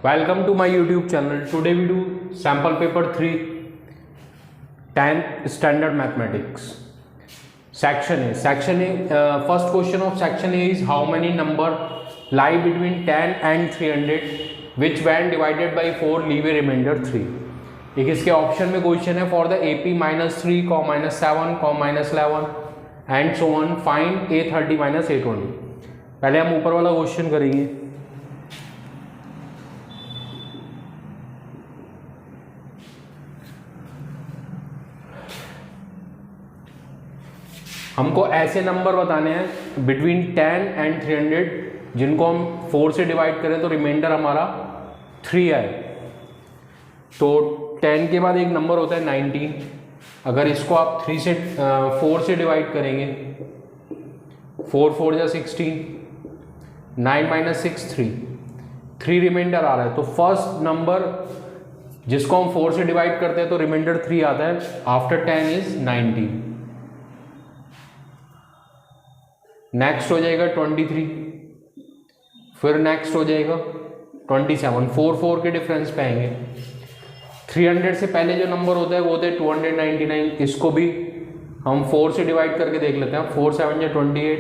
Welcome to my YouTube channel. Today we do sample paper 3 10th standard mathematics. Section A. First question of section A is how many number lie between 10 and 300 which when divided by 4 leave a remainder 3. एक इसके option में question है for the AP -3, -7, -11 and so on find A30 -A20. पहले हम ऊपर वाला question करेंगे. हमको ऐसे नंबर बताने हैं बिटवीन 10 एंड 300 जिनको हम 4 से डिवाइड करें तो रिमाइंडर हमारा 3 आए. तो 10 के बाद एक नंबर होता है 19. अगर इसको आप 4 से डिवाइड करेंगे 4 4 जा 16, 9 - 6 3 रिमाइंडर आ रहा है. तो फर्स्ट नंबर जिसको हम 4 से डिवाइड करते हैं तो रिमाइंडर 3 आता है. After 10 is 19. नेक्स्ट हो जाएगा 23, फिर नेक्स्ट हो जाएगा 27. 4 4 के डिफरेंस पे आएंगे. 300 से पहले जो नंबर होता है वो होता है 299. इसको भी हम 4 से डिवाइड करके देख लेते हैं. 4 7 जा 28,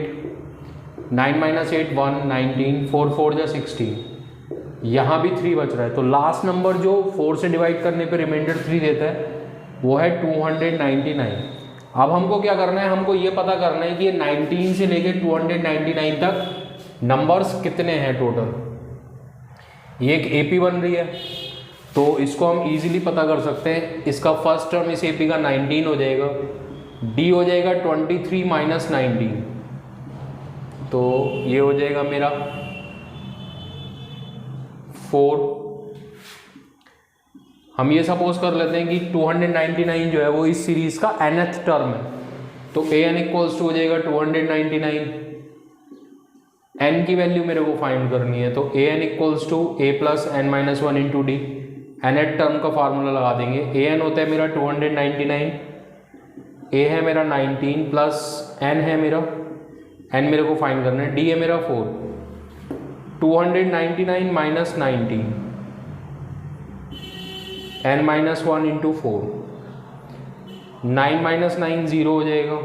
9 - 8 1 19, 4 4 जा 16. यहाँ भी 3 बच रहा है. तो लास्ट नंबर जो 4 से डिवाइड करने पे रिमाइंडर 3 देता है वो है 299. अब हमको क्या करना है, हमको ये पता करना है कि ये 19 से लेके 299 तक नंबर्स कितने हैं टोटल. ये एक AP बन रही है तो इसको हम इजीली पता कर सकते हैं. इसका फर्स्ट टर्म इस AP का 19 हो जाएगा. D हो जाएगा 23 - 19. तो ये हो जाएगा मेरा 4. हम ये सपोज कर लेते हैं कि 299 जो है वो इस सीरीज का nth टर्म है. तो an इक्वल्स टू हो जाएगा 299. n की वैल्यू मेरे को फाइंड करनी है. तो an equals to a + n - 1 into d. nth term का फार्मूला लगा देंगे. an होता है मेरा 299, a है मेरा 19 प्लस n है मेरा n मेरे को फाइंड करना है. d है मेरा 4. 299 - 19 n - 1 इंटू 4. 9 - 9 0 हो जाएगा.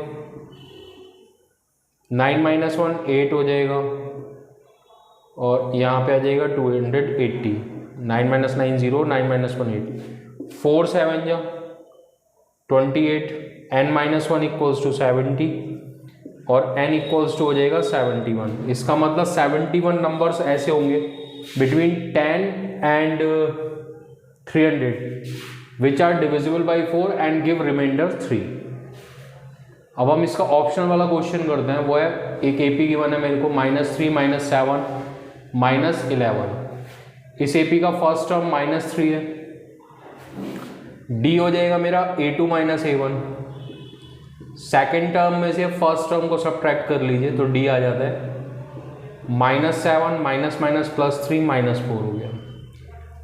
9 - 1 8 हो जाएगा. और यहाँ पे आ जाएगा 280. 9 - 9 0, 9 - 1 8. 4 7 जा 28. n - 1 इक्वल्स टू 70 और n इक्वल्स टू हो जाएगा 71. इसका मतलब 71 नंबर्स ऐसे होंगे between 10 and 300 which are divisible by 4 and give remainder 3. अब हम इसका ऑप्शन वाला क्वेश्चन करते हैं. वो है एक AP गिवन है मेरे को -3 - 7 -11. इस AP का फर्स्ट टर्म -3 है. D हो जाएगा मेरा A2 - A1. सेकेंड टर्म में से फर्स्ट टर्म को सब्ट्रैक्ट कर लीजिए तो D आ जाता है -7 +3 -4 हो गया.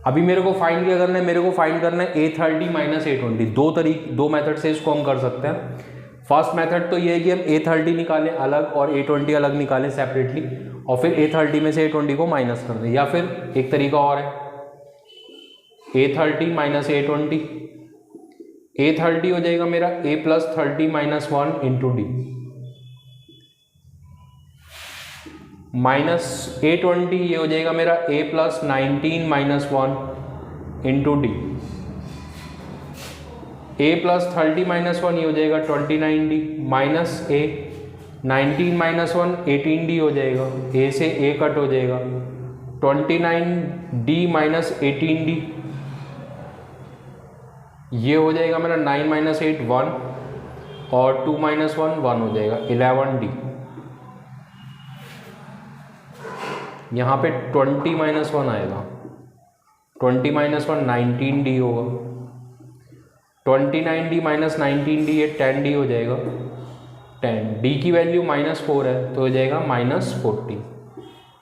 अभी मेरे को फाइंड क्या करना है, मेरे को फाइंड करना है A30 - A20. दो मेथड से इसको हम कर सकते हैं. फर्स्ट मेथड तो ये है कि हम A30 निकालें अलग और A20 अलग निकालें सेपरेटली और फिर A30 में से A20 को माइनस कर दें. या फिर एक तरीका और है A30 - A20. A30 हो जाएगा मेरा A + 30 - 1 into D minus A20 ये हो जाएगा मेरा A + 19 - 1 इंटू डी. A + 30 - 1 ये हो जाएगा 29D माइनस A 19 - 1 18D हो जाएगा. A से A कट हो जाएगा 29D - 18D. ये हो जाएगा मेरा 9 - 8 1 और 2 - 1 1 हो जाएगा 11D. यहाँ पे 20 - 1 आएगा. 20 - 1 19D होगा. 29D - 19D ये 10D हो जाएगा. 10D की वैल्यू -4 है तो हो जाएगा -40.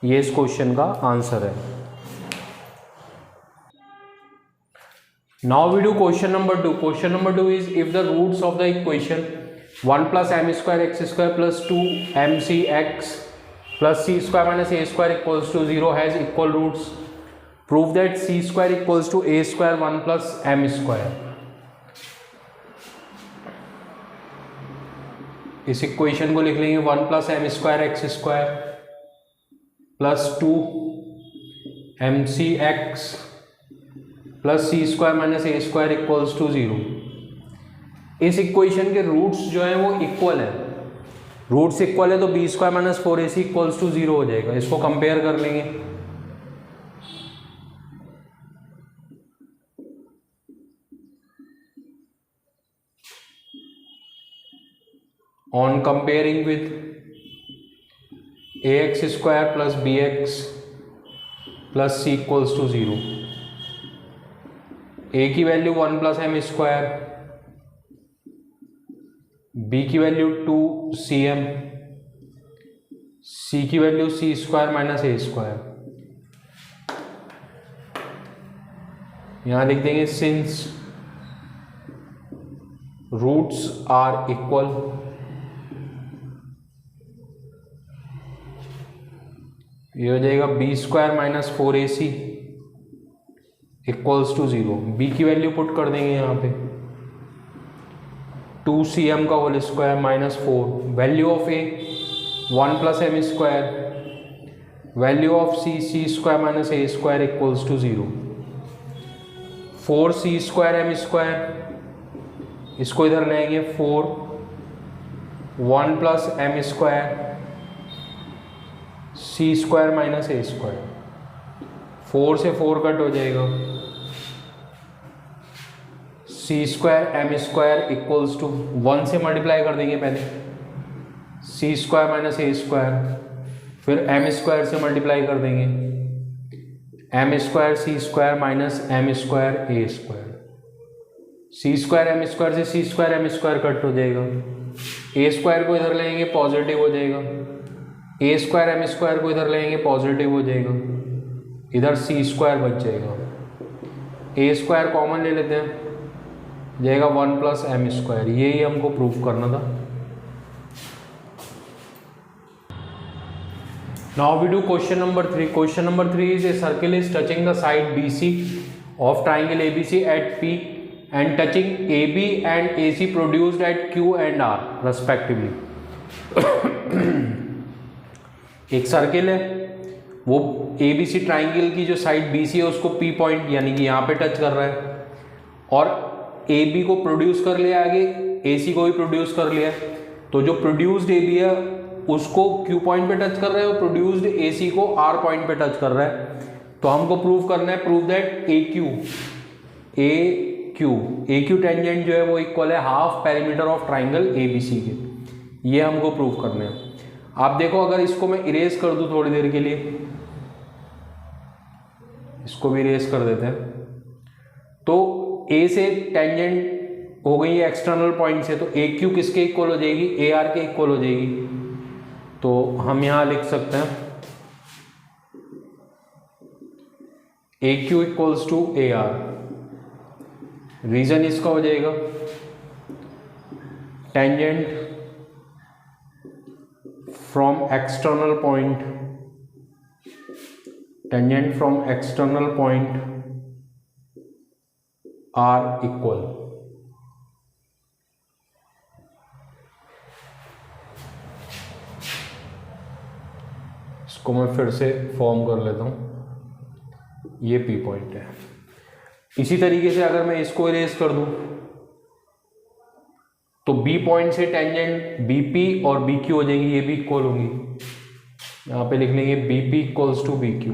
ये इस क्वेश्चन का आंसर है. Now we do question number 2. Question number 2 is if the roots of the equation 1 + m² x² + 2mcx plus c square minus a square equals to 0 has equal roots. Prove that c square equals to a square 1 plus m square. इस equation को लिख लेंगे 1 plus m square x square plus 2 m c x plus c square minus a square equals to 0। इस equation के roots जो है वो equal है, रूट्स इक्वल है तो b square minus 4ac equals to 0 हो जाएगा। इसको कंपेयर कर लेंगे। On comparing with ax square plus bx plus c equals to 0, a की value 1 plus m square, b की वैल्यू 2cm, c की value c square minus a square. यहां लिख देंगे सिंस रूट्स आर इक्वल, ये हो जाएगा b square minus 4ac equals to 0। B की वैल्यू पुट कर देंगे यहाँ पे 2cm का whole square minus 4, value of a 1 plus m square, value of c c square minus a square equals to 0। 4c square m square, इसको इधर लाएंगे 4, 1 plus m square c square minus a square, 4 से 4 cut हो जाएगा, c square m square equals to 1 से multiply कर देंगे पहले, सी स्क्वायर माइनस ए स्क्वायर, फिर एम स्क्वायर से मल्टीप्लाई कर देंगे, M square c square minus M square ए square, c square m square से सी स्क्वायर एम स्क्वायर कट हो जाएगा, ए स्क्वायर को इधर लेंगे पॉजिटिव हो जाएगा, ए स्क्वायर एम स्क्वायर को इधर लेंगे पॉजिटिव हो जाएगा, इधर सी स्क्वायर बच जाएगा, ए स्क्वायर कॉमन ले लेते हैं, जाएगा 1 प्लस एम स्क्वायर। यही हमको प्रूफ करना था। Now we do question number 3। Question number 3 is a circle is touching the side BC of triangle ABC at P and touching AB and AC produced at Q and R respectively। एक circle है, वो ABC triangle की जो side BC है उसको P point यानी कि यहाँ पे टच कर रहा है, और AB को प्रोड्यूस कर लिया, आगे AC को भी प्रोड्यूस कर लिया। तो जो प्रोड्यूस्ड AB है उसको Q पॉइंट पे टच कर रहा है और प्रोड्यूस्ड AC को R पॉइंट पे टच कर रहा है। तो हमको प्रूव करना है, प्रूव दैट AQ टेंजेंट जो है वो इक्वल है half perimeter of triangle ABC के। ये हमको प्रूव करना है। आप देखो, अगर इसको मैं इरेज कर दूं थोड़ी देर के लिए, इसको भी इरेज कर देते हैं, तो A से टेंजेंट हो गई है एक्सटर्नल पॉइंट से, तो AQ किसके इक्वल हो जाएगी? AR के इक्वल हो जाएगी। तो हम यहां लिख सकते हैं AQ equals to AR। Reason इसका हो जाएगा tangent from external point are equal. इसको मैं फिर से फॉर्म कर लेता हूं, ये P पॉइंट है। इसी तरीके से अगर मैं इसको इरेज कर दूं तो B पॉइंट से टेंजेंट BP और BQ हो जाएंगी, ये भी इक्वल होंगी। यहां पे लिख लेंगे BP इक्वल्स टू BQ।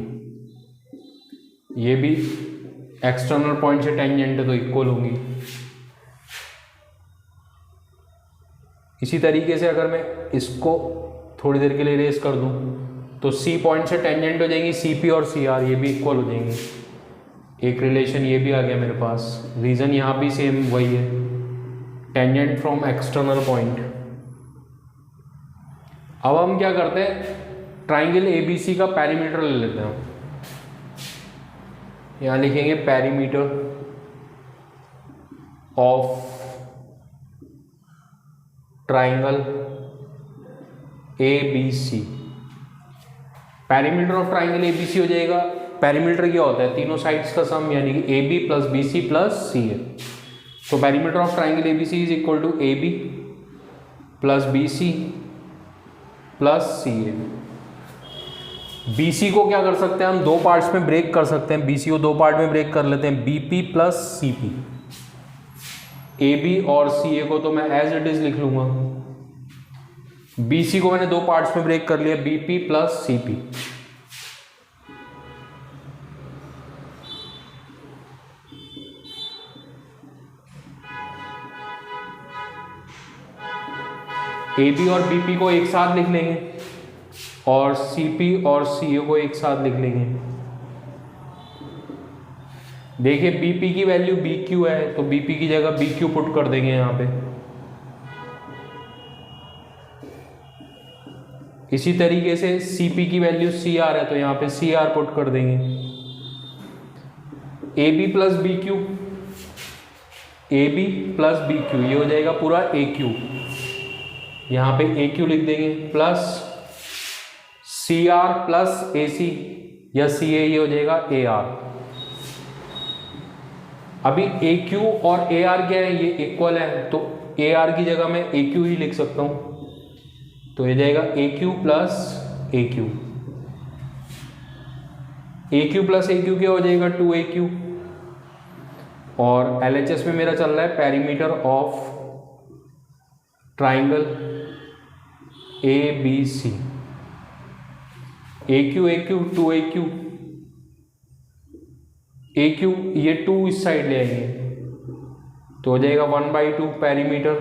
ये भी एक्सटर्नल पॉइंट से टेंजेंट है तो इक्वल होंगी। इसी तरीके से अगर मैं इसको थोड़ी देर के लिए इरेज कर दूं तो C पॉइंट से टेंजेंट हो जाएंगी CP और CR, ये भी इक्वल हो जाएंगी। एक रिलेशन ये भी आ गया मेरे पास। रीजन यहाँ भी सेम वही है, टेंजेंट फ्रॉम एक्सटर्नल पॉइंट। अब हम क्या करते हैं, ट्राइंगल ABC का पेरीमीटर ले लेते हैं। यहाँ लिखेंगे perimeter of triangle ABC। Perimeter of triangle ABC हो जाएगा पेरीमीटर क्या होता है, तीनों साइड्स का सम, यानी कि A B plus B C plus C A. तो perimeter of triangle A B C is equal to A B plus B C plus C A. B C को क्या कर सकते हैं हम, दो पार्ट्स में ब्रेक कर सकते हैं, बी सी को दो पार्ट में ब्रेक कर लेते हैं, b p plus c p. A b और सी ए को तो मैं एज इट इज लिख लूंगा। बी सी को मैंने दो पार्ट्स में ब्रेक कर लिया, b p plus c p. A b और बी पी को एक साथ लिख लेंगे और सी पी और सी ए को एक साथ लिख लेंगे। देखिए बी पी की वैल्यू बी क्यू है, तो बी पी की जगह बी क्यू पुट कर देंगे यहां पे। इसी तरीके से सी पी की वैल्यू सी आर है, तो यहां पे सी आर पुट कर देंगे। A B plus b q, a B plus b q, ये हो जाएगा पूरा ए क्यू, यहां पे ए क्यू लिख देंगे, प्लस सी आर प्लस ए सी या सी ए, ये हो जाएगा ए आर। अभी ए क्यू और ए आर क्या है, ये इक्वल है, तो ए आर की जगह मैं ए क्यू ही लिख सकता हूं, तो ये जाएगा ए क्यू प्लस ए क्यू। ए क्यू प्लस ए क्यू क्या हो जाएगा, 2AQ। और LHS में मेरा चल रहा है perimeter of triangle ABC। AQ AQ 2AQ, AQ ये 2 इस साइड ले आएंगे, तो हो जाएगा 1/2 perimeter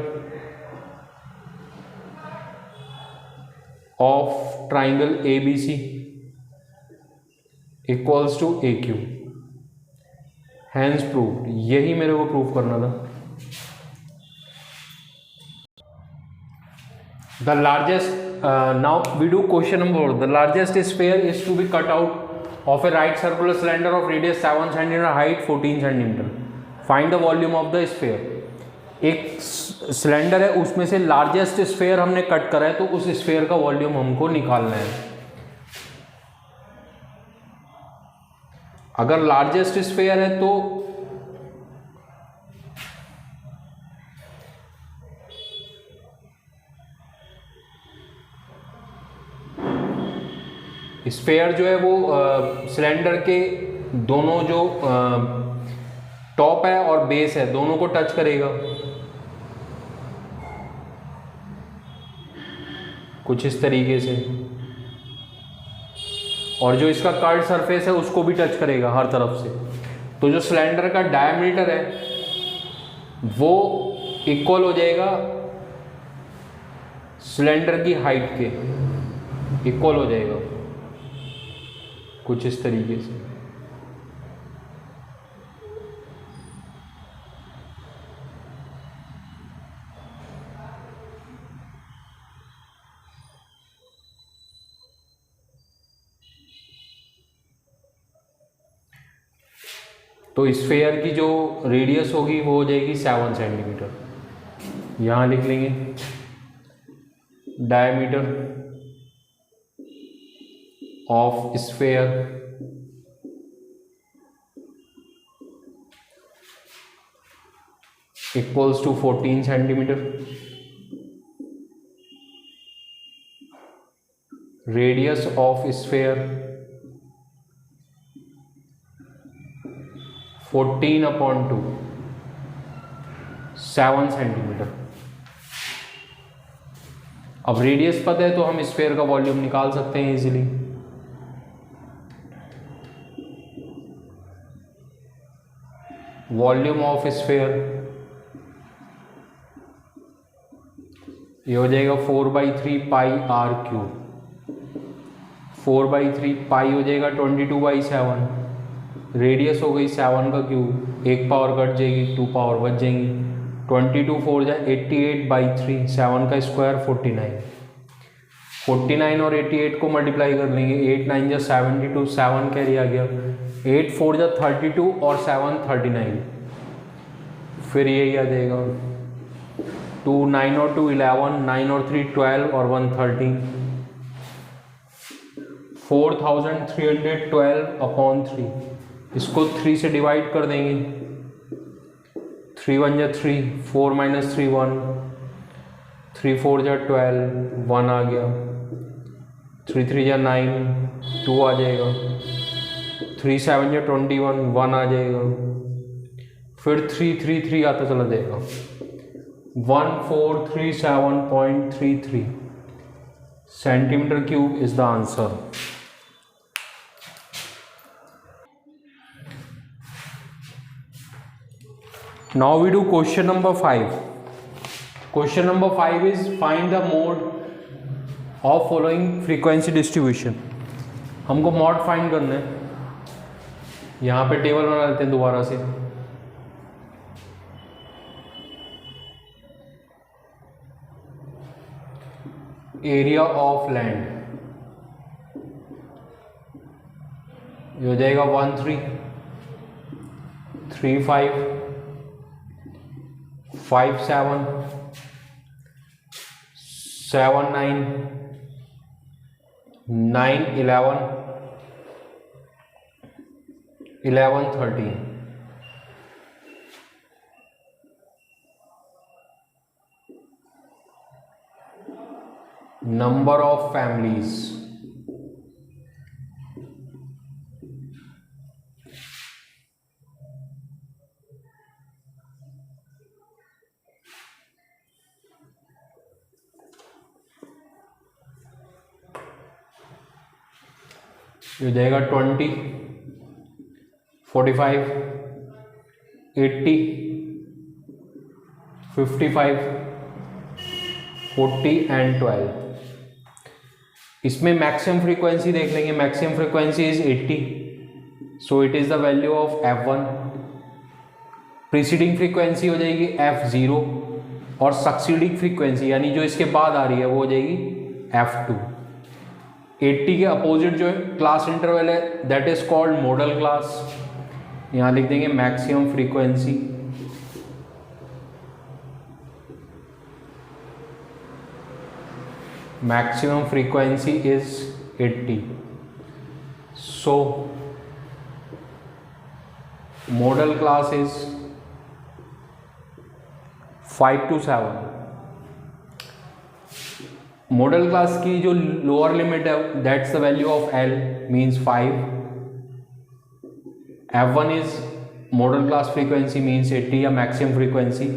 of triangle ABC equals to AQ। Hence proved, यही मेरे को प्रूव करना था। The largest, now we do question number 4। The largest sphere is to be cut out of a right circular cylinder of radius 7 centimetre, height 14 centimetre. Find the volume of the sphere. एक cylinder है, उसमें से largest sphere हमने cut करा है, तो उस sphere का वॉल्यूम हमको निकालना है। अगर लार्जेस्ट स्फीयर है तो स्फीयर जो है वो सिलेंडर के दोनों जो टॉप है और बेस है, दोनों को टच करेगा कुछ इस तरीके से, और जो इसका कर्व सरफेस है उसको भी टच करेगा हर तरफ से। तो जो सिलेंडर का डायमीटर है वो इक्वल हो जाएगा सिलेंडर की हाइट के, इक्वल हो जाएगा कुछ इस तरीके से। तो स्फीयर की जो रेडियस होगी वो हो जाएगी 7 सेंटीमीटर। यहाँ लिख लेंगे diameter of sphere equals to 14 centimetre. Radius of sphere 14/2, 7 centimetre. अब रेडियस पता है तो हम स्फीयर का वॉल्यूम निकाल सकते हैं इजीली। वॉल्यूम ऑफ स्फीयर ये हो जाएगा 4/3 पाई आर क्यूब। 4/3 पाई हो जाएगा 22/7। रेडियस हो गई 7 का क्यूब, 1 पावर कट जाएगी, 2 पावर बच जाएंगी। 22 4 जाए 88/3, 7 का स्क्वायर 49। 49 और 88 को मल्टीप्लाई कर लेंगे, 8 9 जा 72, 7 कैरी आ गया, 8 4 जा 32 और 7 39। फिर यही आ जाएगा 2 9 और 2 11, 9 और 3 12 और 1 13, 4312/3, इसको 3 से डिवाइड कर देंगे, 3 1 जा 3, 4 - 3 1, 3 4 जा 12, 1 आ गया, 3 3 जा 9, 2 आ जाएगा, 3 7 जा 21, 1 आ जाएगा, फिर 3 3 3 आता चला जाएगा, 1437.33 centimetre cube is the answer. Now we do question number 5. Question number 5 is find the mode of following frequency distribution. हमको मॉड फाइंड करना है। यहाँ पे टेबल बना लेते हैं दोबारा से। एरिया ऑफ लैंड ये हो जाएगा 1335 57 79 9 11 11 13। number of families, ये जाएगा 20 45 80 55 40 एंड 12। इसमें मैक्सिमम फ्रीक्वेंसी देख लेंगे। Maximum frequency is 80, so it is the value of f1। Preceding frequency हो जाएगी f0 और सक्सीडिंग फ्रीक्वेंसी यानी जो इसके बाद आ रही है वो हो जाएगी f2। 80 के अपोजिट जो क्लास इंटरवल है that is called model class. यहाँ लिख देंगे maximum frequency maximum frequency is 80, so model class is 5 to 7। Model class की जो लोअर लिमिट है that's the value of L means 5। F1 is model class frequency means 80 या maximum frequency.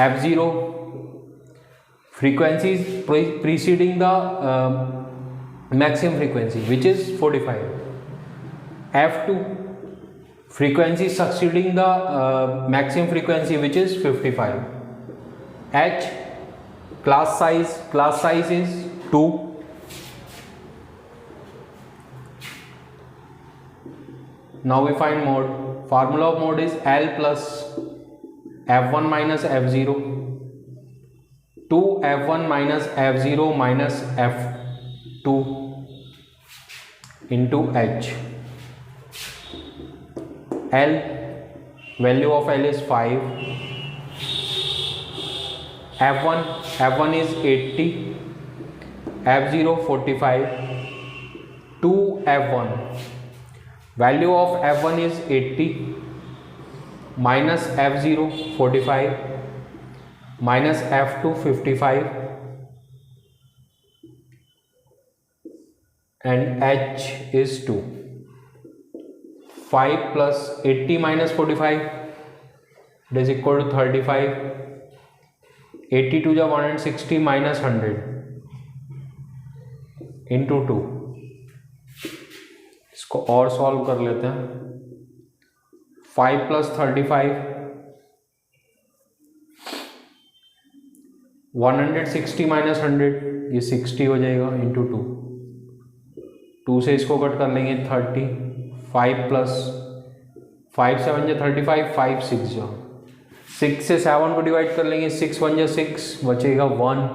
F0 frequency is preceding the maximum frequency which is 45. F2 frequency succeeding the maximum frequency which is 55. H class size is 2. Now we find mode. Formula of mode is L plus F1 minus F0 to F1 minus F0 minus F2 into H. L value of L is 5. F1 is 80, F0 45, 2 F1 value of F1 is 80 minus F0 45 minus F2 55 and H is 2. 5 plus 80 minus 45 it is equal to 35. 82 is 160 minus 100 into 2। इसको और solve कर लेते हैं। 5 plus 35 160 minus 100 ये 60 हो जाएगा into 2। 2 से इसको कट कर लेंगे 30। 5 प्लस 5 7 जा 35, 5 6 जा 6 से 7 को डिवाइड कर लेंगे, 6 1 जा 6 बचेगा 1,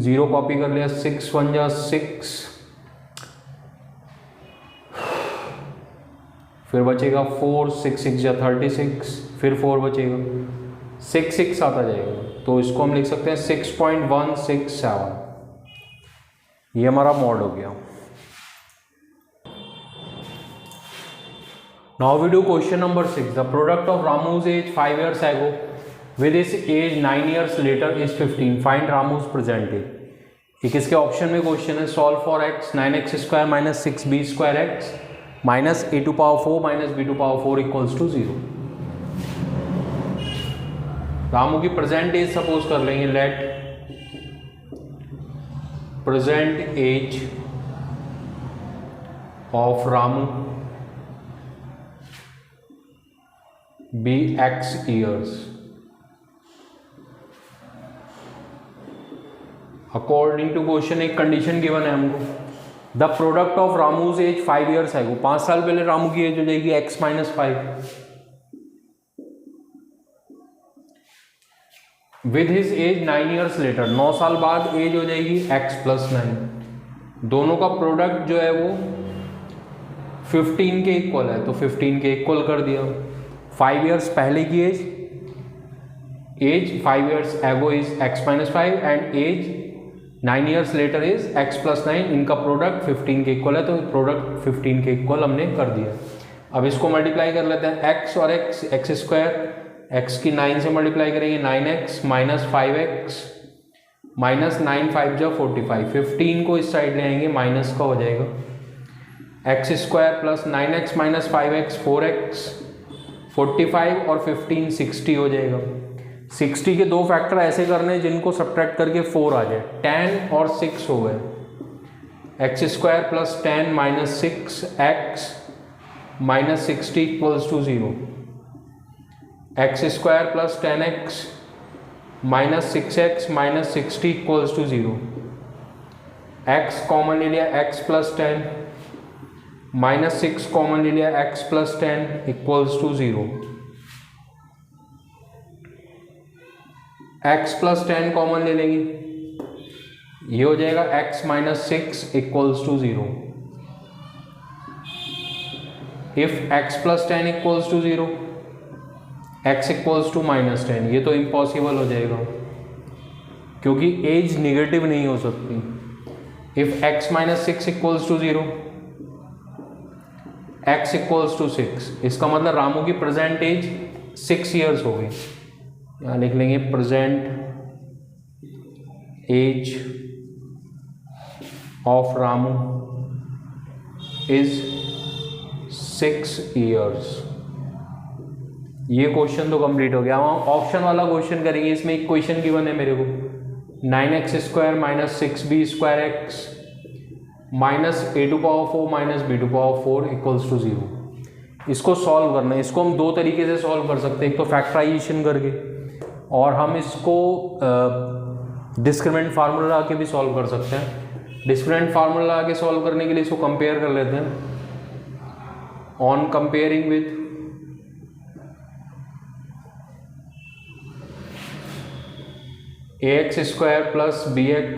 0 कॉपी कर लिया, 6 1 जा 6 फिर बचेगा 4, 6 6 जा 36 फिर 4 बचेगा, 6 6 आता जाएगा तो इसको हम लिख सकते हैं 6.167। ये हमारा मॉड हो गया। Now we do question number 6. The product of Ramu's age 5 years ago with his age 9 years later is 15. Find Ramu's present age. एक इसके ऑप्शन में क्वेश्चन है solve for X 9x square minus 6b square X minus a to power 4 minus b to power 4 equals to 0. Ramu की present age suppose कर लेंगे. Let present age of Ramu be x years. According to question एक condition given है हमको. The product of Ramu's age 5 years है. 5 साल पहले रामू की एज हो जाएगी x minus 5 with his age 9 years later. 9 साल बाद एज हो जाएगी x प्लस 9. दोनों का प्रोडक्ट जो है वो 15 के इक्वल है तो 15 के इक्वल कर दिया. 5 years पहले की age 5 years ago is x minus 5 and age 9 years later is x plus 9. इनका प्रोडक्ट 15 के इक्वल है तो प्रोडक्ट 15 के इक्वल हमने कर दिया. अब इसको मल्टीप्लाई कर लेते हैं. x और x स्क्वायर x की 9 से मल्टीप्लाई करेंगे 9x माइनस 5x माइनस 9 5 जो 45. 15 को इस साइड ले आएंगे माइनस का हो जाएगा x square plus 9x minus 5x 4x 45 और 15 60 हो जाएगा. 60 के दो फैक्टर ऐसे करने जिनको सब्ट्रैक्ट करके 4 आ जाए. 10 और 6 हो गए. X square plus 10 minus 6x minus 60 equals to 0. X square plus 10x minus 6x minus 60 equals to 0. x common ले लिया x प्लस 10 माइनस 6 कॉमन ले लिया x plus 10 equals to 0. x plus 10 common ले लेंगे ये हो जाएगा x minus 6 equals to 0. If x plus 10 equals to 0 x equals to minus 10. ये तो इम्पॉसिबल हो जाएगा क्योंकि एज निगेटिव नहीं हो सकती. If x minus 6 equals to 0 x equals to 6. इसका मतलब रामू की प्रेजेंट एज 6 years हो गई. यहाँ लिख लेंगे present age of Ramu is 6 years. ये क्वेश्चन तो कंप्लीट हो गया. हम ऑप्शन वाला क्वेश्चन करेंगे. इसमें एक क्वेश्चन गिवन है मेरे को 9x square minus 6b square X minus a to power 4 minus b to power 4 equals to 0. इसको सॉल्व करना है. इसको हम दो तरीके से सॉल्व कर सकते हैं. एक तो फैक्टराइजेशन करके और हम इसको डिस्क्रिमिनेंट फार्मूला लगा के भी सॉल्व कर सकते हैं. डिस्क्रिमिनेंट फार्मूला लगा के सॉल्व करने के लिए इसको कंपेयर कर लेते हैं. On comparing with ax square plus bx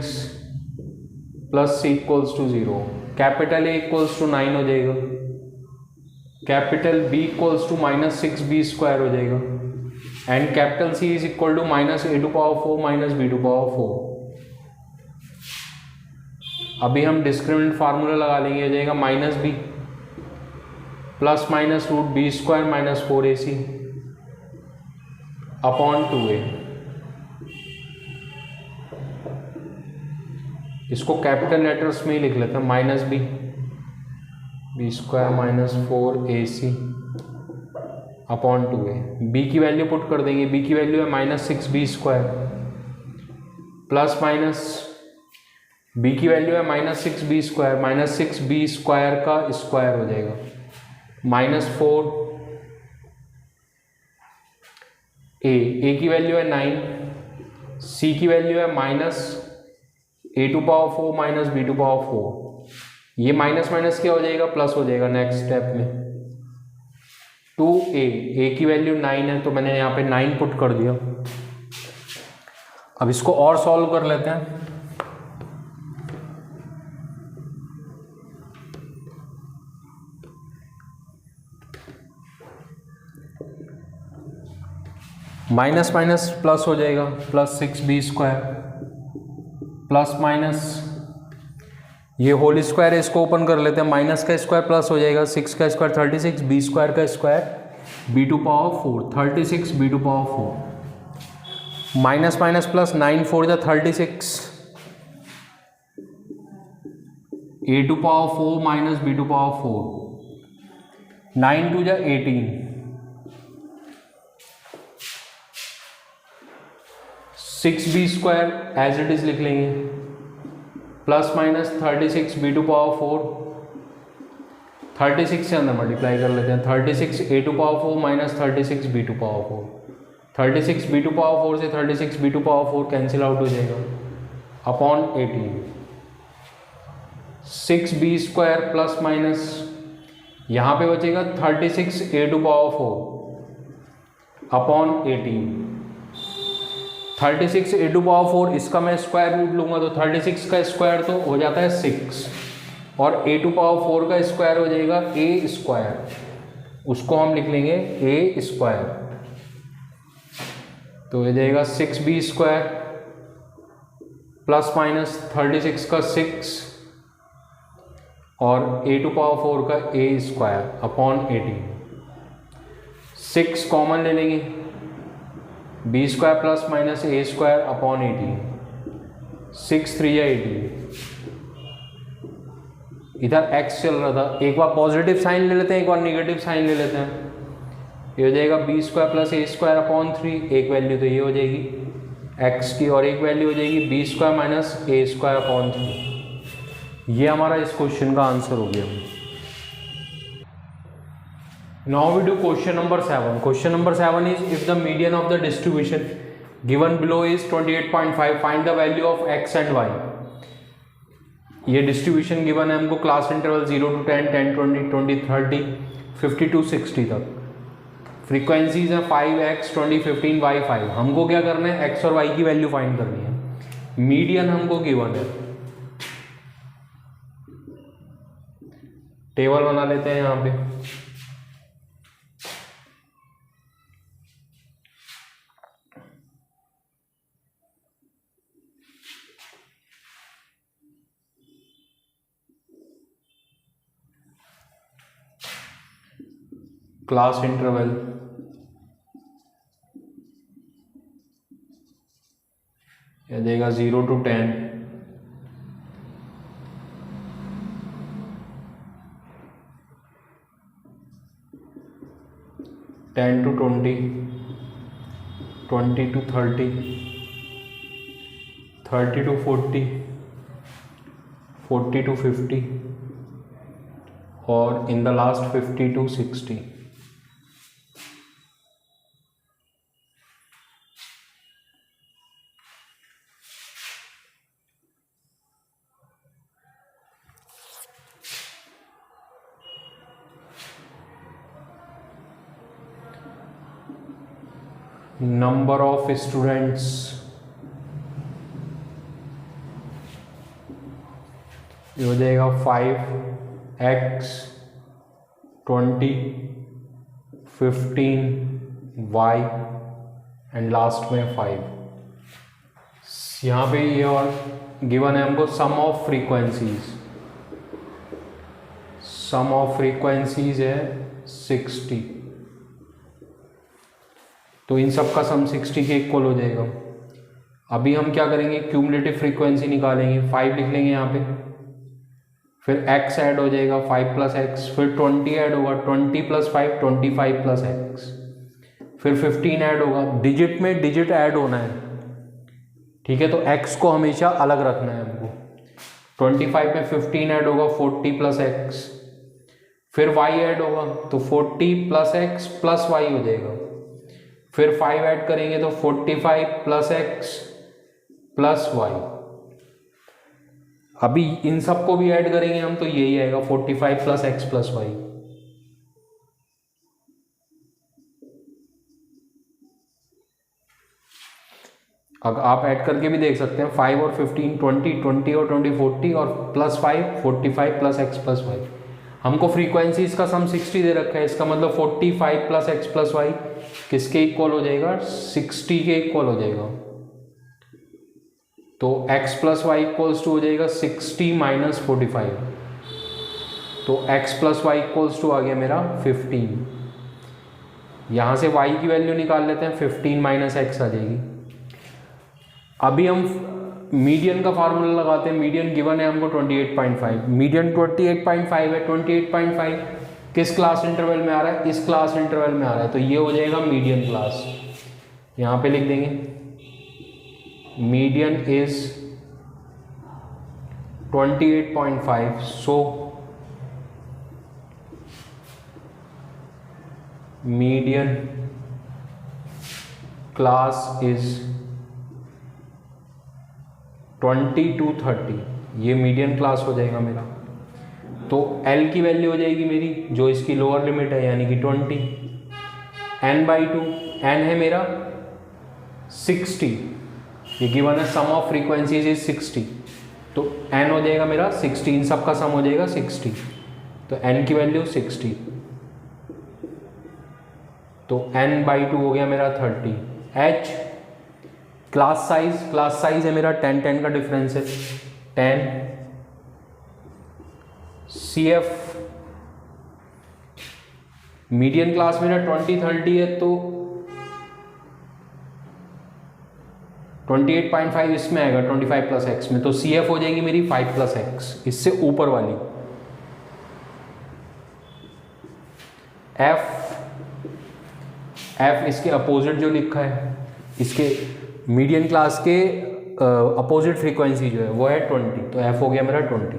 plus c equals to 0. Capital A equals to 9 हो जाएगा. Capital B equals to minus 6b square हो जाएगा and capital C is equal to minus a to power 4 minus b to power 4. अभी हम discriminant formula लगा लेंगे. हो जाएगा minus b plus minus root b square minus 4ac upon 2a. इसको capital letters में ही लिख लेते हैं. Minus B square minus 4ac upon 2a. b की वैल्यू पुट कर देंगे. b की वैल्यू है minus 6b square plus minus b की वैल्यू है minus 6b square. Minus 6b square का स्क्वायर हो जाएगा माइनस 4 a की वैल्यू है 9. c की वैल्यू है minus a to power 4 minus b to power 4. ये माइनस माइनस क्या हो जाएगा प्लस हो जाएगा नेक्स्ट स्टेप में. 2a की वैल्यू 9 है तो मैंने यहाँ पे 9 पुट कर दिया. अब इसको और सॉल्व कर लेते हैं. माइनस माइनस प्लस हो जाएगा plus 6b square plus minus ये होल स्क्वायर है, इसको ओपन कर लेते हैं, माइनस का स्क्वायर प्लस हो जाएगा, 6 का स्क्वायर 36, बी स्क्वायर का square B to power 4, 36 B to power 4, minus minus plus, 9 4 जा 36, A to power 4 minus B to power 4, 9 2 जा 18, 6 B square as it is लिख लेंगे, plus minus 36 B to power 4, 36 से अंदर मल्टीप्लाई कर लेते हैं, 36 A to power 4 minus 36 B to power 4, 36 B to power 4 से 36 B to power 4 cancel out हो जाएगा upon 18, 6 B square plus minus यहाँ पे बचेगा 36 A to power 4 upon 18, 36 A to power 4, इसका मैं स्क्वायर रूट लूंगा तो 36 का स्क्वायर तो हो जाता है 6 और ए टू पावर 4 का स्क्वायर हो जाएगा ए स्क्वायर, उसको हम लिख लेंगे ए स्क्वायर, तो हो जाएगा 6 बी स्क्वायर प्लस माइनस 36 का 6 और ए टू पावर 4 का ए स्क्वायर अपॉन 18, 6 कॉमन ले लेंगे, B square plus minus a square upon 18, 6 3 या 18, इधर x चल रहा था, एक बार पॉजिटिव साइन ले लेते हैं, एक बार नेगेटिव साइन ले लेते हैं, ये हो जाएगा बी स्क्वायर प्लस ए स्क्वायर अपॉन 3, एक वैल्यू तो ये हो जाएगी x की और एक वैल्यू हो जाएगी B square minus a square upon 3, ये हमारा इस क्वेश्चन का आंसर हो गया। Now we do question number 7. Question number 7 is if the median of the distribution given below is 28.5, find the value of x and y. ये distribution given है हमको, class interval 0 to 10, 10 20 20 30 50 to 60 तक, frequencies हैं 5x 20 15 y 5, हमको क्या करना है x और y की वैल्यू फाइंड करनी है, मीडियन हमको गिवन है, टेबल बना लेते हैं यहाँ पे, क्लास इंटरवल ये देगा 0 to 10, 10 to 20, 20 to 30, 30 to 40, 40 to 50 और in the last 50 to 60। Number of students ये हो जाएगा 5x 20 15 y एंड लास्ट में 5। यहाँ पे ये और गिवन है हमको सम ऑफ फ्रीक्वेंसीज है 60, तो इन सब का सम 60 के इक्वल हो जाएगा। अभी हम क्या करेंगे, क्यूमुलेटिव फ्रीक्वेंसी निकालेंगे, 5 लिख लेंगे यहाँ पे, फिर x ऐड हो जाएगा 5 प्लस एक्स, फिर 20 ऐड होगा 20 प्लस 5 25 प्लस एक्स, फिर 15 ऐड होगा, डिजिट में डिजिट ऐड होना है, ठीक है, तो x को हमेशा अलग रखना है हमको। 25 में 15 ऐड होगा 40 प्लस एक्स, फिर y ऐड होगा तो 40 प्लस एक्स प्लस y हो जाएगा, फिर 5 ऐड करेंगे तो 45 प्लस एक्स प्लस वाई। अभी इन सबको भी ऐड करेंगे हम तो यही आएगा 45 प्लस एक्स प्लस वाई। अगर आप ऐड करके भी देख सकते हैं 5 और 15 20, 20 और 20 40 और plus 5 45 plus X plus Y. हमको फ्रीक्वेंसी इसका सम 60 दे रखा है, इसका मतलब 45 प्लस एक्स प्लस वाई किसके इक्वल हो जाएगा, 60 के इक्वल हो जाएगा। तो x plus Y equals to हो जाएगा 60 माइनस 45, तो x plus Y equals to आ गया मेरा 15। यहाँ से y की वैल्यू निकाल लेते हैं, 15 माइनस एक्स आ जाएगी। अभी हम मीडियन का फार्मूला लगाते हैं। मीडियन गिवन है हमको 28.5, मीडियन 28.5 है। 28.5 किस क्लास इंटरवल में आ रहा है? इस क्लास इंटरवल में आ रहा है, तो ये हो जाएगा मीडियन क्लास। यहाँ पे लिख देंगे median is 28.5, so median class is 20 to 30, ये मीडियन क्लास हो जाएगा मेरा। तो L की वैल्यू हो जाएगी मेरी, जो इसकी लोअर लिमिट है, यानी कि 20, n/2, n है मेरा 60, ये गिवन है सम ऑफ फ्रीक्वेंसीज इज 60, तो n हो जाएगा मेरा 60, इन सब का सम हो जाएगा 60, तो n की वैल्यू 60, तो n/2 हो गया मेरा 30। h क्लास साइज है मेरा 10 का डिफरेंस है, 10। CF मीडियन क्लास मेरा 20-30 है, तो 28.5 इसमें आएगा 25 प्लस एक्स में, तो CF हो जाएगी मेरी 5 प्लस एक्स, इससे ऊपर वाली। F इसके अपोजिट जो लिखा है, इसके मीडियन क्लास के अपोजिट फ्रीक्वेंसी जो है वो है 20, तो F हो गया मेरा 20।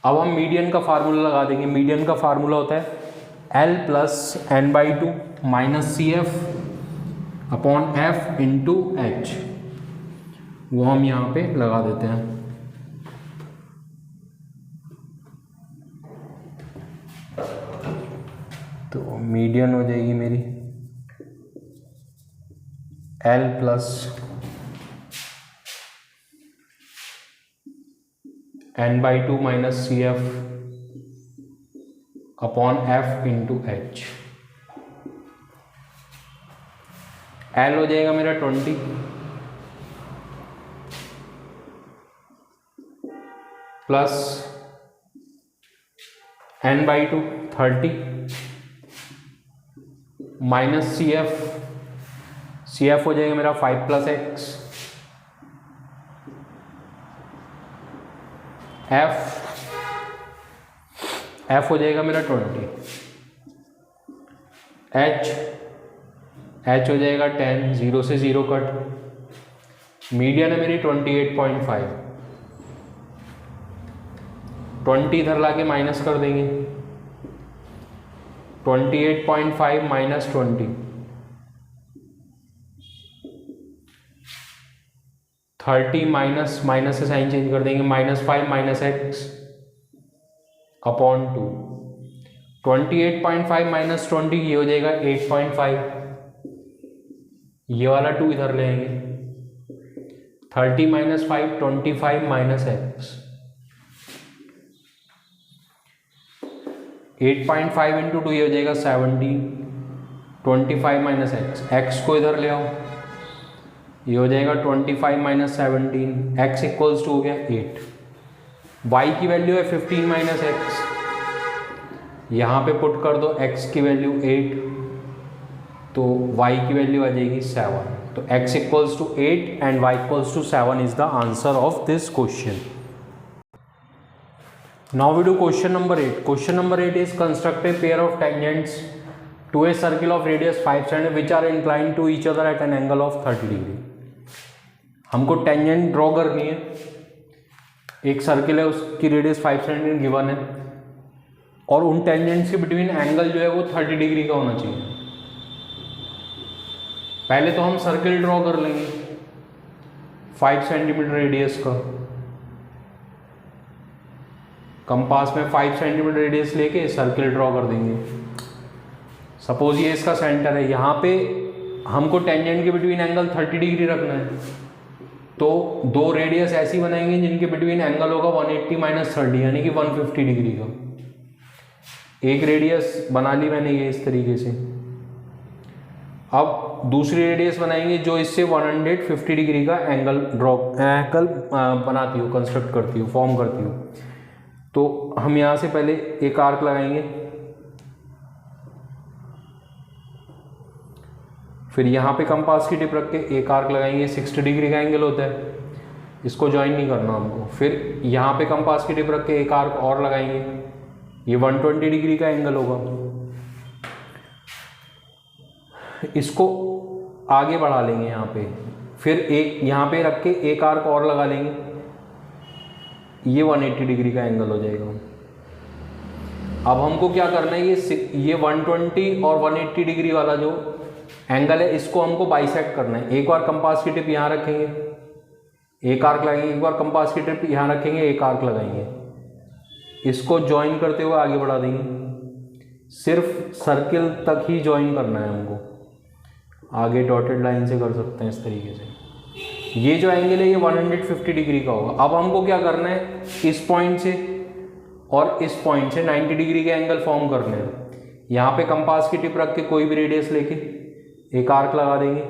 अब हम मीडियन का फार्मूला लगा देंगे। मीडियन का फार्मूला होता है L plus n/2 minus CF upon F into H, वो हम यहाँ पे लगा देते हैं। तो मीडियन हो जाएगी मेरी L plus n/2 minus CF upon F into H। L हो जाएगा मेरा 20 प्लस n/2 30 माइनस CF हो जाएगा मेरा 5 प्लस एक्स। F हो जाएगा मेरा 20। H हो जाएगा 10, 0 से 0 कट। मीडियन है मेरी 28.5, 20 इधर लाके माइनस कर देंगे, 28.5 माइनस 20, 30 माइनस से साइन चेंज कर देंगे, -5 माइनस एक्स अपॉन 2। 28.5 माइनस 20 ये हो जाएगा 8.5, ये वाला 2 इधर लेंगे, 30 माइनस 5 25 माइनस एक्स, 8.5 इंटू 2 ये हो जाएगा 70, 25 माइनस एक्स को इधर ले आओ, ये हो जाएगा 25 माइनस 17, एक्स इक्वल्स टू हो गया 8। y की वैल्यू है 15 माइनस एक्स, यहाँ पे पुट कर दो x की वैल्यू 8, तो y की वैल्यू आ जाएगी 7। तो x equals to 8 and y equals to 7 is the answer of this question. Now we do question number 8। Question number 8 is construct a pair of tangents to a circle of radius 5 cm which are inclined to each other at an angle of 30 degree. हमको tangent draw करनी है, एक circle है उसकी radius 5 cm given है, और उन tangents के बिटवीन एंगल जो है वो 30 डिग्री का होना चाहिए। पहले तो हम सर्किल ड्रॉ कर लेंगे 5 सेंटीमीटर रेडियस का, कंपास में 5 सेंटीमीटर रेडियस लेके सर्किल ड्रॉ कर देंगे। सपोज ये इसका सेंटर है, यहाँ पे हमको टेंजेंट के बिटवीन एंगल 30 डिग्री रखना है, तो दो रेडियस ऐसी बनाएंगे जिनके बिटवीन एंगल होगा 180 माइनस 30 यानी कि 150 डिग्री का। एक रेडियस बना ली मैंने ये इस तरीके से। अब दूसरी रेडियस बनाएंगे जो इससे 150 डिग्री का एंगल बनाती हो, कंस्ट्रक्ट करती हो, फॉर्म करती हो। तो हम यहाँ से पहले एक आर्क लगाएंगे, फिर यहाँ पे कंपास की टिप रख के एक आर्क लगाएंगे, 60 डिग्री का एंगल होता है, इसको ज्वाइन नहीं करना हमको। फिर यहाँ पे कंपास की टिप रख के एक आर्क और लगाएंगे, ये 120 डिग्री का एंगल होगा। इसको आगे बढ़ा लेंगे यहाँ पे, फिर एक यहाँ पे रख के एक आर्क और लगा लेंगे, ये 180 डिग्री का एंगल हो जाएगा। अब हमको क्या करना है, ये 120 और 180 डिग्री वाला जो एंगल है इसको हमको बाइसेक्ट करना है। एक बार कंपास की टिप यहाँ रखेंगे, एक आर्क लगाएंगे, एक बार कंपास की टिप यहाँ रखेंगे, एक आर्क लगाएंगे, इसको ज्वाइन करते हुए आगे बढ़ा देंगे। सिर्फ सर्किल तक ही ज्वाइन करना है हमको, आगे डॉटेड लाइन से कर सकते हैं इस तरीके से। ये जो एंगल है ये 150 डिग्री का होगा। अब हमको क्या करना है, इस पॉइंट से और इस पॉइंट से 90 डिग्री के एंगल फॉर्म करने हैं। यहाँ पे कंपास की टिप रख के कोई भी रेडियस लेके एक आर्क लगा देंगे,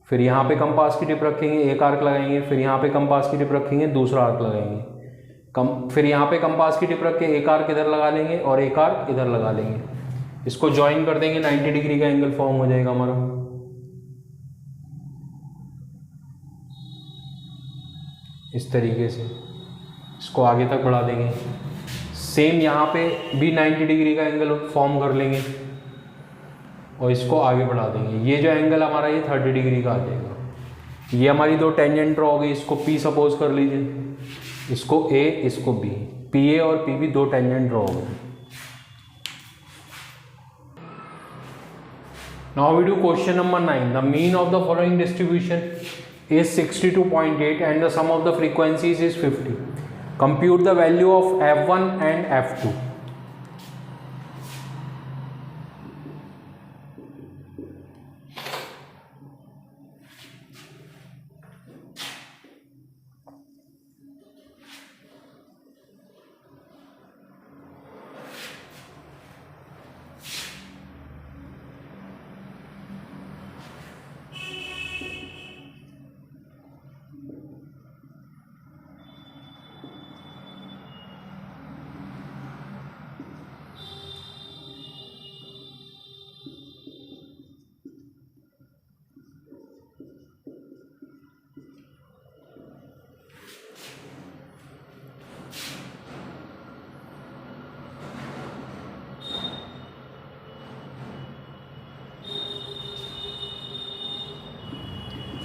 फिर यहाँ पे कंपास की टिप रखेंगे, एक आर्क लगाएंगे, फिर यहाँ पे कंपास की टिप रखेंगे, दूसरा आर्क लगाएंगे, फिर यहाँ पे कंपास की टिप रख के एक आर्क इधर लगा लेंगे और एक आर्क इधर लगा लेंगे, इसको ज्वाइन कर देंगे, 90 डिग्री का एंगल फॉर्म हो जाएगा हमारा। इस तरीके से इसको आगे तक बढ़ा देंगे। सेम यहाँ पे भी 90 डिग्री का एंगल फॉर्म कर लेंगे और इसको आगे बढ़ा देंगे। ये जो एंगल हमारा ये 30 डिग्री का आ जाएगा। ये हमारी दो टेंजेंट ड्रॉ हो गई, इसको P सपोज कर लीजिए, इसको A, इसको B, PA और PB दो टेंजेंट ड्रॉ हो गए। Now we do question number 9. The mean of the following distribution is 62.8 and the sum of the frequencies is 50. Compute the value of F1 and F2.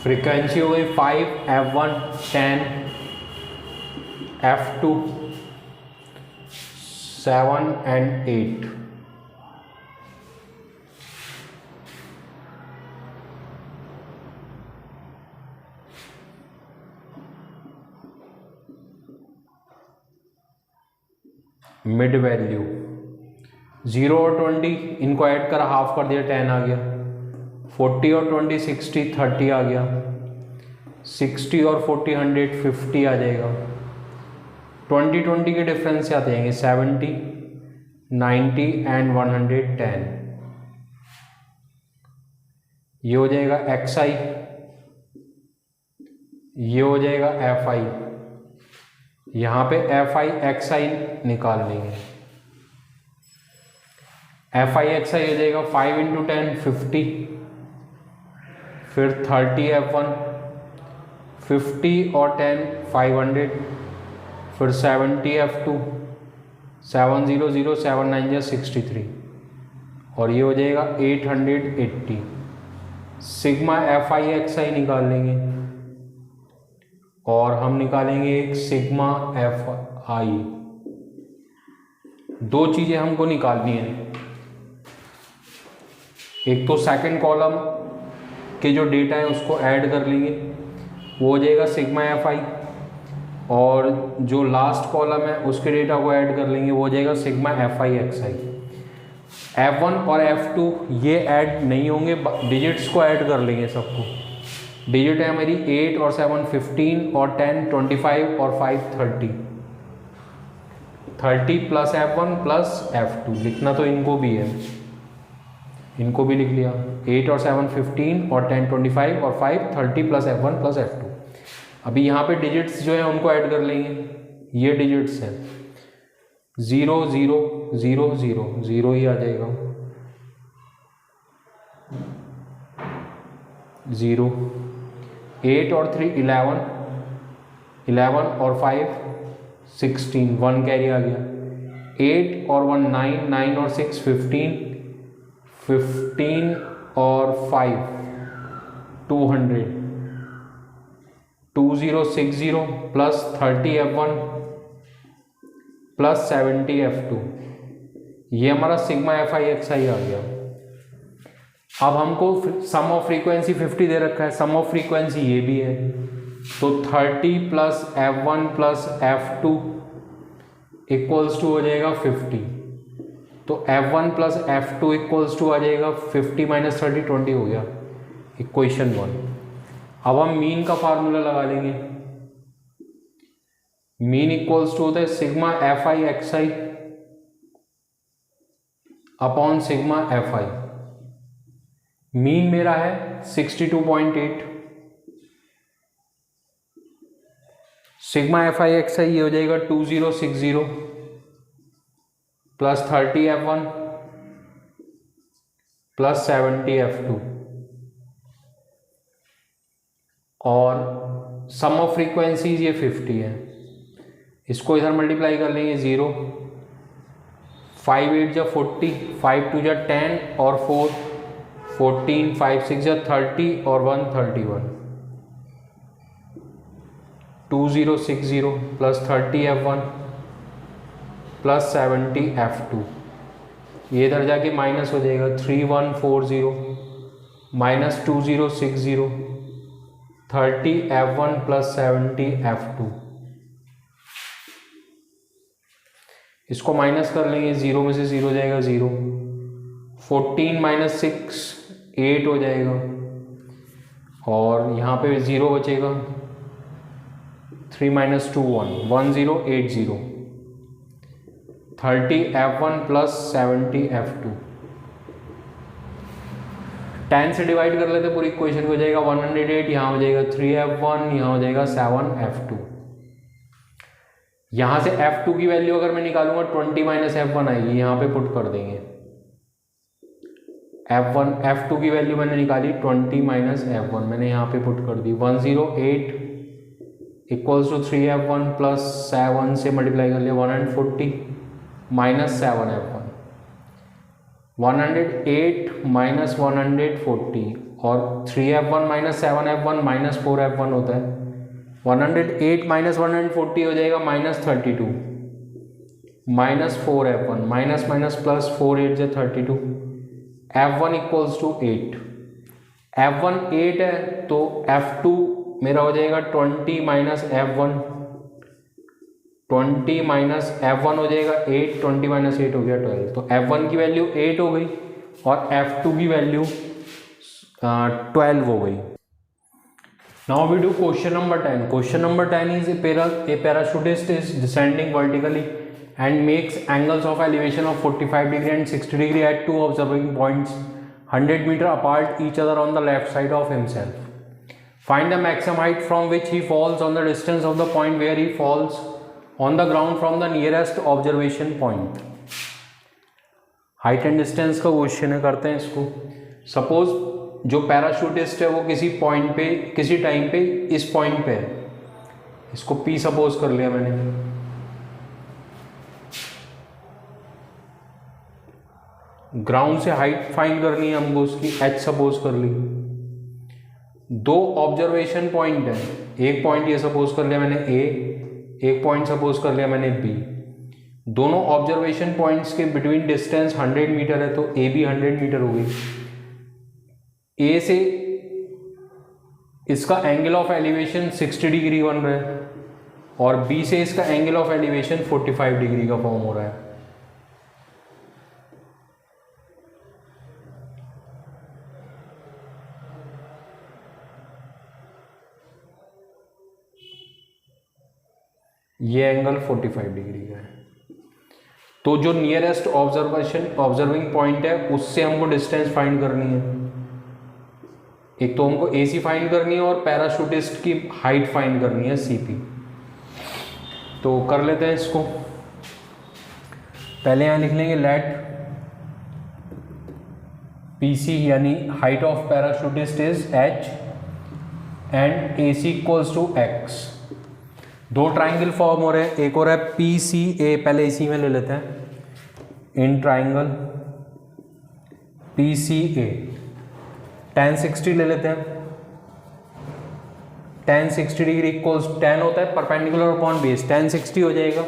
Frequency हो गई 5, F1 10, F2 7 and 8। Mid value 0 और 20 इनको add कर half कर दिया, 10 आ गया। 40 और 20 60, 30 आ गया। 60 और 40 150 आ जाएगा। 20 के डिफरेंस से आते जाएंगे 70, 90 एंड 110। ये हो जाएगा XI, ये हो जाएगा FI। यहाँ पे FI XI निकाल लेंगे। FI XI हो जाएगा 5 × 10 50, फिर 30 F1, 50 और 10 500, फिर 70 F2, 7 0 0 7 9 63 और ये हो जाएगा 880। सिग्मा FI XI निकाल लेंगे और हम निकालेंगे एक सिग्मा FI। दो चीज़ें हमको निकालनी है, एक तो सेकंड कॉलम के जो डेटा है उसको ऐड कर लेंगे, वो हो जाएगा सिग्मा FI, और जो लास्ट कॉलम है उसके डेटा को ऐड कर लेंगे, वो हो जाएगा सिग्मा FI XI। F1 और F2 ये ऐड नहीं होंगे, डिजिट्स को ऐड कर लेंगे सबको। डिजिट है हमारी 8 और 7 15 और 10 25 और 5 30। 30 प्लस F1 प्लस F2 लिखना तो इनको भी है। इनको भी लिख लिया, 8 और 7 15 और 10 25 और 5 30 प्लस F1 प्लस F2। अभी यहाँ पे डिजिट्स जो है उनको ऐड कर लेंगे, ये डिजिट्स हैं 0 0 0 0 0 ही आ जाएगा, 0 8 और 3 11 11 और 5 16 1 कैरी आ गया, 8 और 1 9 9 और 6 15 15 और 5 200 2060 प्लस 30 F1 प्लस 70 F2, ये हमारा सिग्मा एफ आई एक्स आई आ गया। अब हमको सम ऑफ फ्रीक्वेंसी 50 दे रखा है, सम ऑफ फ्रीक्वेंसी ये भी है, तो 30 plus F1 plus F2 equals to हो जाएगा 50, तो F1 plus F2 equals to आ जाएगा 50 माइनस 30 20 हो गया, इक्वेशन 1। अब हम मीन का फार्मूला लगा लेंगे, मीन इक्वल्स टू होता है sigma F I x I upon sigma F I. Mean मेरा है 62.8, सिग्मा एफ आई एक्स आई ये हो जाएगा 2060 प्लस 30 F1 प्लस 70 F2, और सम ऑफ फ्रीक्वेंसीज ये 50 है, इसको इधर मल्टीप्लाई कर लेंगे 0 5 8 जा 40 5 2 जा 10 और 4 14 5 6 जा 30 और 1 31 2060 प्लस 30 F1 प्लस 70 F2, ये इधर जाके माइनस हो जाएगा 3140 माइनस 2060 30 F1 प्लस 70 F2, इसको माइनस कर लेंगे, 0 में से 0 जाएगा 0, 14 माइनस 6 8 हो जाएगा, और यहाँ पे 0 बचेगा, 3 माइनस 2 1 1080 30 F1 प्लस 70 F2, 10 से डिवाइड कर लेते पूरी इक्वेशन हो जाएगा 108, यहाँ हो जाएगा 3 F1, यहाँ हो जाएगा 7 F2। यहाँ से F2 की वैल्यू अगर मैं निकालूंगा 20 माइनस F1 आएगी, यहाँ पे पुट कर देंगे, F2 की वैल्यू मैंने निकाली 20 माइनस F1, मैंने यहाँ पे पुट कर दी 108 इक्वल्स टू 3 F1 प्लस 7 से मल्टीप्लाई कर लिया 140 माइनस 7 F1, 108 माइनस 140 और 3 F1 minus 7 F1 minus 4 F1 होता है, 108 माइनस 140 हो जाएगा minus 32 minus 4 F1 minus minus plus 4 8 से 32, F1 इक्वल्स टू 8, F1 8 है तो F2 मेरा हो जाएगा 20 माइनस F1, 20 माइनस F1 हो जाएगा 8, 20 माइनस 8 हो गया 12, तो F1 की वैल्यू 8 हो गई और F2 की वैल्यू 12 हो गई। Now we do question number 10. Question number 10 is a parachutist is descending vertically and makes angles of elevation of 45 degree and 60 degree at two observing points 100 meter apart each other on the left side of himself. Find the maximum height from which he falls on the distance of the point where he falls on the ground from the nearest observation point. Height and distance का question है, करते हैं इसको। Suppose जो parachutist है वो किसी point पे किसी टाइम पे इस पॉइंट पे है, इसको P सपोज कर लिया मैंने, ग्राउंड से हाइट फाइंड करनी है हमको, उसकी H सपोज कर ली। दो ऑब्जर्वेशन पॉइंट है, एक पॉइंट ये सपोज कर लिया मैंने A, एक पॉइंट सपोज कर लिया मैंने B। दोनों ऑब्जर्वेशन पॉइंट्स के बिटवीन डिस्टेंस 100 मीटर है, तो A भी 100 मीटर हो गई। A से इसका एंगल ऑफ एलिवेशन 60 डिग्री बन रहा है और B से इसका एंगल ऑफ एलिवेशन 45 डिग्री का फॉर्म हो रहा है। ये एंगल 45 डिग्री का है। तो जो नियरेस्ट ऑब्जर्विंग पॉइंट है उससे हमको डिस्टेंस फाइंड करनी है। एक तो हमको AC फाइंड करनी है और पैराशूटिस्ट की हाइट फाइंड करनी है CP। तो कर लेते हैं इसको। पहले यहाँ लिख लेंगे लेट PC यानी height of parachutist is H and AC equals to X। दो ट्राइंगल फॉर्म हो रहे हैं, एक हो रहा है PCA, पहले इसी में ले लेते हैं। इन ट्राइंगल PCA tan 60 ले लेते हैं। tan 60 डिग्री इक्वल्स, tan होता है परपेंडिकुलर अपॉन बेस, tan 60 हो जाएगा।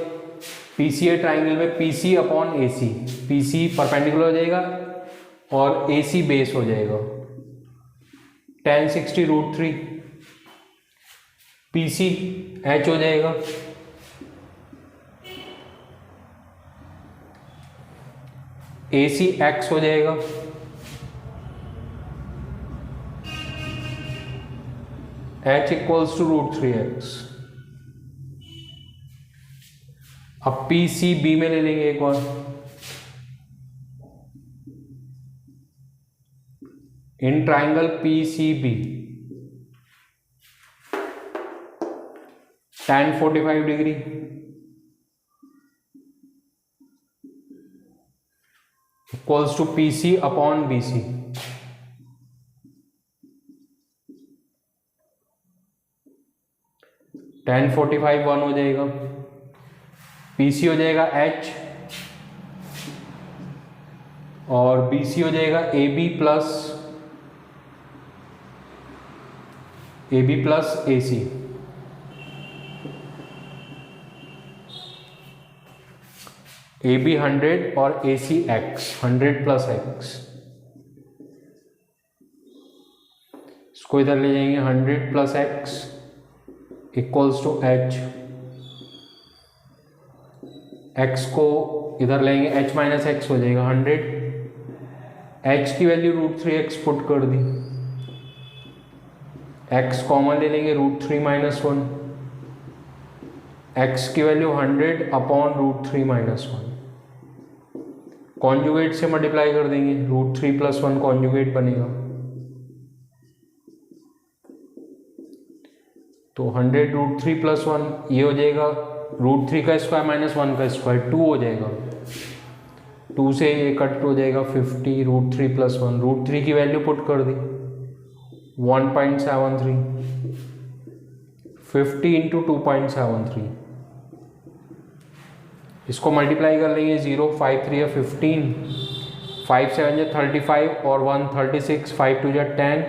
PCA ट्राइंगल में PC upon AC, PC perpendicular हो जाएगा और AC बेस हो जाएगा। tan 60 √3, PC H हो जाएगा, AC X हो जाएगा, H इक्वल्स टू √3x। अब PCB में ले लेंगे एक बार। In triangle PCB tan 45 degree equals to PC upon BC। tan 45 1 हो जाएगा, PC हो जाएगा H और BC हो जाएगा AB प्लस AC। AB 100 और AC X, 100 प्लस X। इसको इधर ले जाएंगे, 100 plus X equals to H। X को इधर लेंगे, H माइनस X हो जाएगा 100। H की वैल्यू √3x पुट कर दी, X कॉमन ले लेंगे, √3 माइनस 1। X की वैल्यू 100 अपॉन √3 माइनस 1। कॉन्जुगेट से मल्टीप्लाई कर देंगे, √3 प्लस 1 कॉन्जुगेट बनेगा। तो 100 √3 प्लस 1 ये हो जाएगा √3 का स्क्वायर माइनस 1 का स्क्वायर, 2 हो जाएगा। 2 से ये कट हो जाएगा 50, √3 प्लस 1, √3 की वैल्यू पुट कर दी 1.73, 50 इंटू 2.73। इसको मल्टीप्लाई कर लेंगे, 0 5 3 15, 5 7 35 और 1 36, 5 2 10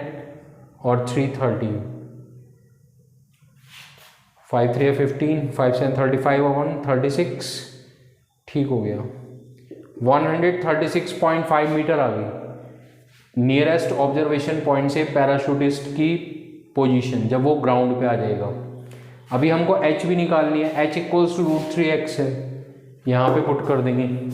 और 3 13, 5 3 15, 5 7 35 और 1 36। ठीक हो गया, 136.5 मीटर आ गई नियरेस्ट ऑब्जर्वेशन पॉइंट से पैराशूटिस्ट की पोजीशन जब वो ग्राउंड पे आ जाएगा। अभी हमको H भी निकालनी है, H इक्वल्स टू √3x है, यहाँ पे पुट कर देंगे।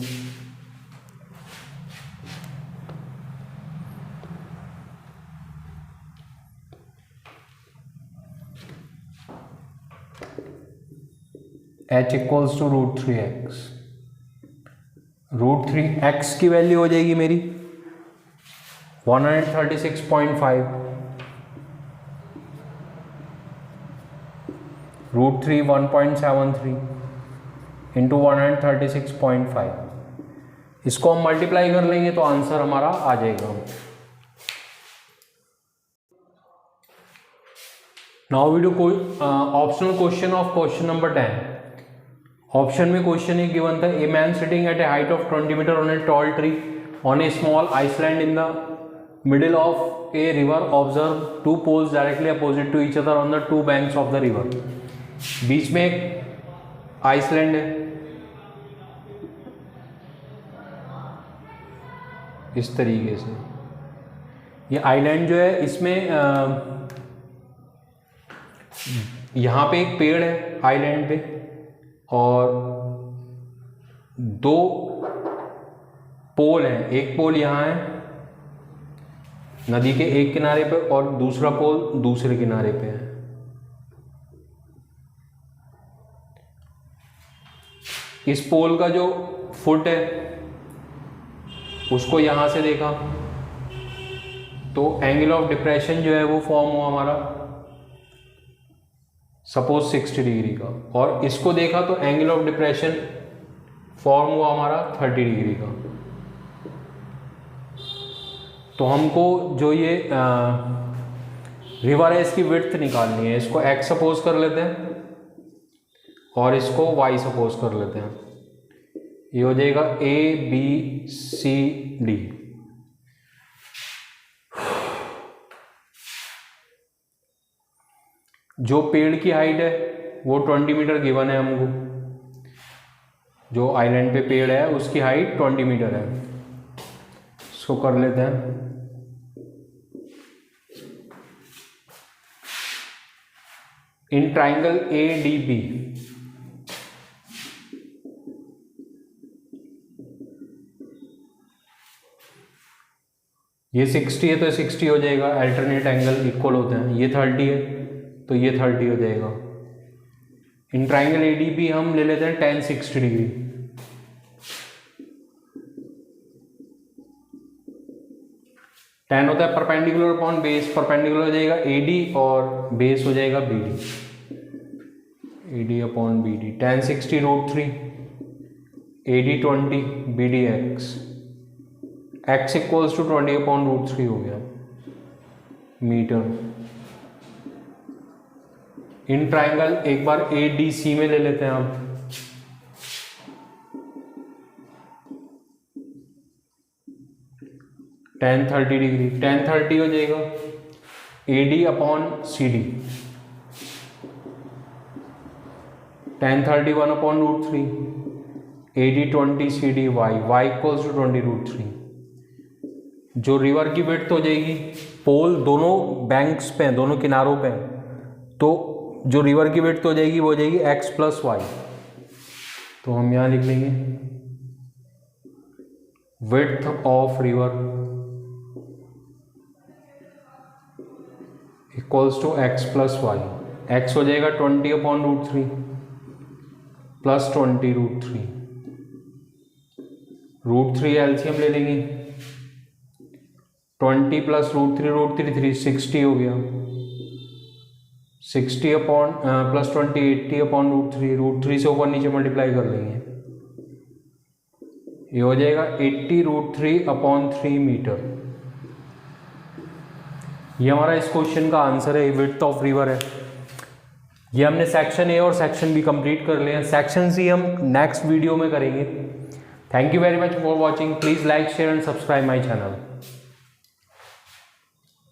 H equals to √3x, √3x की वैल्यू हो जाएगी मेरी 136.5, √3 1.73 इंटू 136.5। इसको हम मल्टीप्लाई कर लेंगे तो आंसर हमारा आ जाएगा। Now we do optional question of question number 10। Option में क्वेश्चन एक गिवन था, a man sitting at a height of 20 metre on a tall tree on a small island in the middle of a river observe two poles directly opposite to each other on the two banks of the river. बीच में एक Iceland है, इस तरीके से। ये island जो है इसमें यहाँ पे एक पेड़ है आइलैंड पे और दो पोल हैं, एक पोल यहाँ है नदी के एक किनारे पे और दूसरा पोल दूसरे किनारे पे है। इस पोल का जो फुट है, उसको यहाँ से देखा तो एंगल ऑफ डिप्रेशन जो है वो फॉर्म हुआ हमारा सपोज 60 डिग्री का, और इसको देखा तो एंगल ऑफ डिप्रेशन फॉर्म हुआ हमारा 30 डिग्री का। तो हमको जो ये रिवर है इसकी विड्थ निकालनी है। इसको x सपोज कर लेते हैं और इसको y सपोज कर लेते हैं। ये हो जाएगा ABCD। जो पेड़ की हाइट है वो 20 मीटर गिवन है हमको, जो आइलैंड पे पेड़ है उसकी हाइट 20 मीटर है। इसको कर लेते हैं। इन ट्राइंगल ADB ये 60 है तो 60 हो जाएगा, अल्टरनेट एंगल इक्वल होते हैं। ये 30 है तो ये 30 हो जाएगा। इन ट्राइंगल ADB हम ले लेते हैं tan 60 डिग्री। tan होता है परपेंडिकुलर अपॉन बेस, परपेंडिकुलर हो जाएगा AD और बेस हो जाएगा BD, AD upon BD। tan 60 √3, AD 20, BD x, x equals to 20 upon √3 हो गया मीटर। इन ट्राइंगल एक बार ADC में ले लेते हैं हम। tan 30 डिग्री, tan 30 हो जाएगा AD upon CD, tan 31 upon √3, AD 20 CD y, y equals to 20 √3। जो रिवर की विड्थ हो जाएगी, पोल दोनों बैंक्स पे हैं, दोनों किनारों पे हैं, तो जो रिवर की विड्थ हो जाएगी वो हो जाएगी x प्लस वाई। तो हम यहाँ लिख लेंगे width of river equals to x plus Y. x हो जाएगा 20 अपॉन √3 प्लस 20 √3, √3 एलसीएम ले लेंगे। 20 प्लस √3 360 हो गया। 60 अपॉन प्लस 20 80 अपॉन √3 से ऊपर नीचे मल्टीप्लाई कर लेंगे। ये हो जाएगा 80 √3 अपॉन 3 मीटर। ये हमारा इस क्वेश्चन का आंसर है। विड्थ ऑफ रिवर है। ये हमने सेक्शन ए और सेक्शन बी कंप्लीट कर लिए हैं। सेक्शन सी हम नेक्स्ट वीडियो में करेंगे। Thank you very much for watching. Please like share and subscribe my channel.